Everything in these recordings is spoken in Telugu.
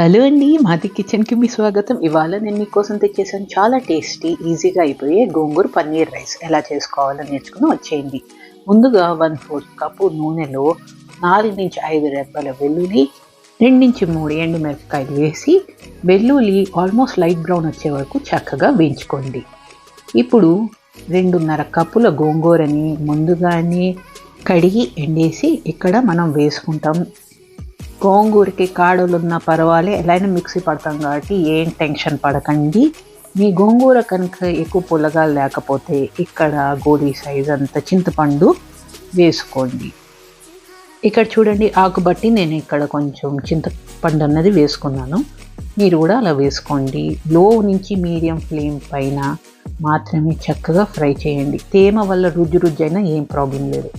హలో అండి, మాది కిచెన్కి మీ స్వాగతం. ఇవాళ నేను మీకోసం తెచ్చేసాను చాలా టేస్టీ ఈజీగా అయిపోయే గోంగూర పన్నీర్ రైస్. ఎలా చేసుకోవాలో నేర్చుకుని వచ్చేయండి. ముందుగా 1/4 కప్పు నూనెలో 4-5 రెబ్బల వెల్లుల్లి, 2-3 ఎండుమిరపకాయలు వేసి వెల్లుల్లి ఆల్మోస్ట్ లైట్ బ్రౌన్ వచ్చే వరకు చక్కగా వేయించుకోండి. ఇప్పుడు 2.5 కప్పుల గోంగూరని ముందుగానే కడిగి ఎండేసి ఇక్కడ మనం వేసుకుంటాం. గోంగూరకి కాడలున్న పర్వాలే, ఎలా అయినా మిక్సీ పడతాం కాబట్టి ఏం టెన్షన్ పడకండి. మీ గోంగూర కనుక ఎక్కువ పుల్లగా లేకపోతే ఇక్కడ గోళీ సైజ్ అంత చింతపండు వేసుకోండి. ఇక్కడ చూడండి, ఆకు బట్టి నేను ఇక్కడ కొంచెం చింతపండు అన్నది వేసుకున్నాను. మీరు కూడా అలా వేసుకోండి. లో నుంచి మీడియం ఫ్లేమ్ పైన మాత్రమే చక్కగా ఫ్రై చేయండి. తేమ వల్ల రుజ్జు అయినా ఏం ప్రాబ్లం లేదు.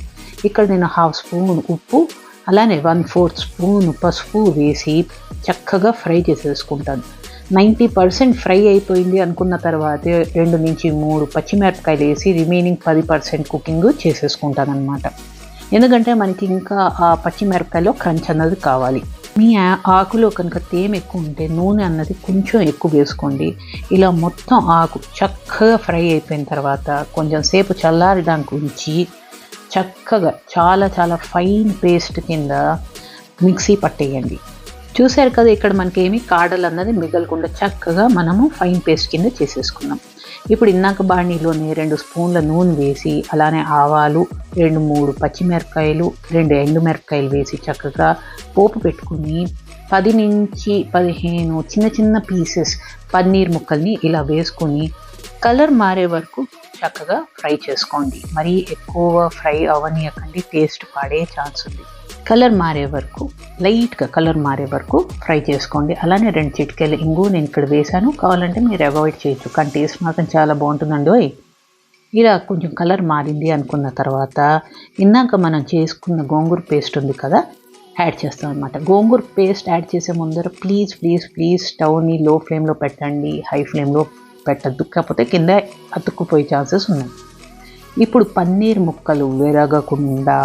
ఇక్కడ నేను 1/2 స్పూన్ ఉప్పు, అలానే 1/4 స్పూన్ పసుపు వేసి చక్కగా ఫ్రై చేసేసుకుంటాను. 90% ఫ్రై అయిపోయింది అనుకున్న తర్వాత 2-3 పచ్చిమిరపకాయలు వేసి రిమైనింగ్ 10% కుకింగ్ చేసేసుకుంటాను అనమాట. ఎందుకంటే మనకి ఇంకా ఆ పచ్చిమిరపకాయలో క్రంచ్ అన్నది కావాలి. మీ ఆకులో కనుక తేమ ఎక్కువ ఉంటే నూనె అన్నది కొంచెం ఎక్కువ వేసుకోండి. ఇలా మొత్తం ఆకు చక్కగా ఫ్రై అయిపోయిన తర్వాత కొంచెం సేపు చల్లారడానికి ఉంచి చక్కగా చాలా ఫైన్ పేస్ట్ కింద మిక్సీ పట్టేయండి. చూసారు కదా, ఇక్కడ మనకేమి కాడలు అన్నది మిగలకుండా చక్కగా మనము ఫైన్ పేస్ట్ కింద చేసేసుకున్నాం. ఇప్పుడు ఇందాక బాణీలోనే 2 స్పూన్ల నూనె వేసి అలానే ఆవాలు, 2-3 పచ్చిమిరపకాయలు, 2 ఎండుమిరపకాయలు వేసి చక్కగా పోపు పెట్టుకుని 10-15 చిన్న పీసెస్ పన్నీర్ ముక్కల్ని ఇలా వేసుకొని కలర్ మారే వరకు చక్కగా ఫ్రై చేసుకోండి. మరీ ఎక్కువ ఫ్రై అవనీయకండి, టేస్ట్ పాడే ఛాన్స్ ఉంది. లైట్గా కలర్ మారే వరకు ఫ్రై చేసుకోండి. అలానే 2 చిటికెల ఇంగు నేను ఇక్కడ వేసాను. కావాలంటే మీరు అవాయిడ్ చేయొచ్చు, కానీ టేస్ట్ మాత్రం చాలా బాగుంటుందండి. ఇలా కొంచెం కలర్ మారింది అనుకున్న తర్వాత ఇందాక మనం చేసుకున్న గోంగూర పేస్ట్ ఉంది కదా, యాడ్ చేస్తాం అనమాట. గోంగూర పేస్ట్ యాడ్ చేసే ముందర ప్లీజ్ స్టవ్ని లో ఫ్లేమ్లో పెట్టండి, హై ఫ్లేమ్లో పెట్టద్దు, కాకపోతే కింద అతుక్కుపోయే ఛాన్సెస్ ఉన్నాయి. ఇప్పుడు పన్నీర్ ముక్కలు విరగకుండా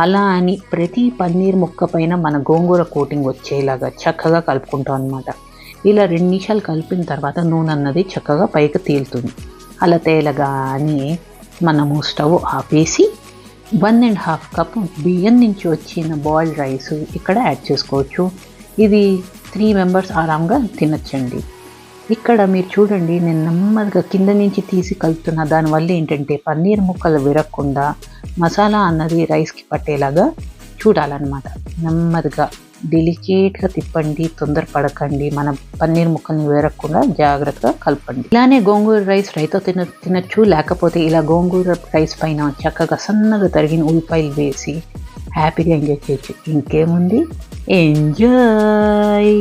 అలా అని ప్రతి పన్నీర్ ముక్క పైన మన గోంగూర కోటింగ్ వచ్చేలాగా చక్కగా కలుపుకుంటాం అనమాట. ఇలా 2 నిమిషాలు కలిపిన తర్వాత నూనె అన్నది చక్కగా పైకి తేలుతుంది. అలా తేలగానే మనము స్టవ్ ఆపేసి 1.5 కప్ బియ్యం నుంచి వచ్చిన బాయిల్డ్ రైస్ ఇక్కడ యాడ్ చేసుకోవచ్చు. ఇది 3 మెంబర్స్ ఆరాంగా తినచ్చండి. ఇక్కడ మీరు చూడండి, నేను నెమ్మదిగా కింద నుంచి తీసి కలుపుతున్నా. దానివల్ల ఏంటంటే పన్నీర్ ముక్కలు విరగకుండా మసాలా అన్నది రైస్కి పట్టేలాగా చూడాలన్నమాట. నెమ్మదిగా డెలికేట్గా తిప్పండి, తొందరపడకండి. మన పన్నీర్ ముక్కల్ని విరగకుండా జాగ్రత్తగా కలపండి. ఇలానే గోంగూర రైస్ రైతో తినచ్చు, లేకపోతే ఇలా గోంగూర రైస్ పైన చక్కగా సన్నగా తరిగిన ఉల్లిపాయలు వేసి హ్యాపీగా ఎంజాయ్ చేయొచ్చు. ఇంకేముంది, ఎంజాయ్.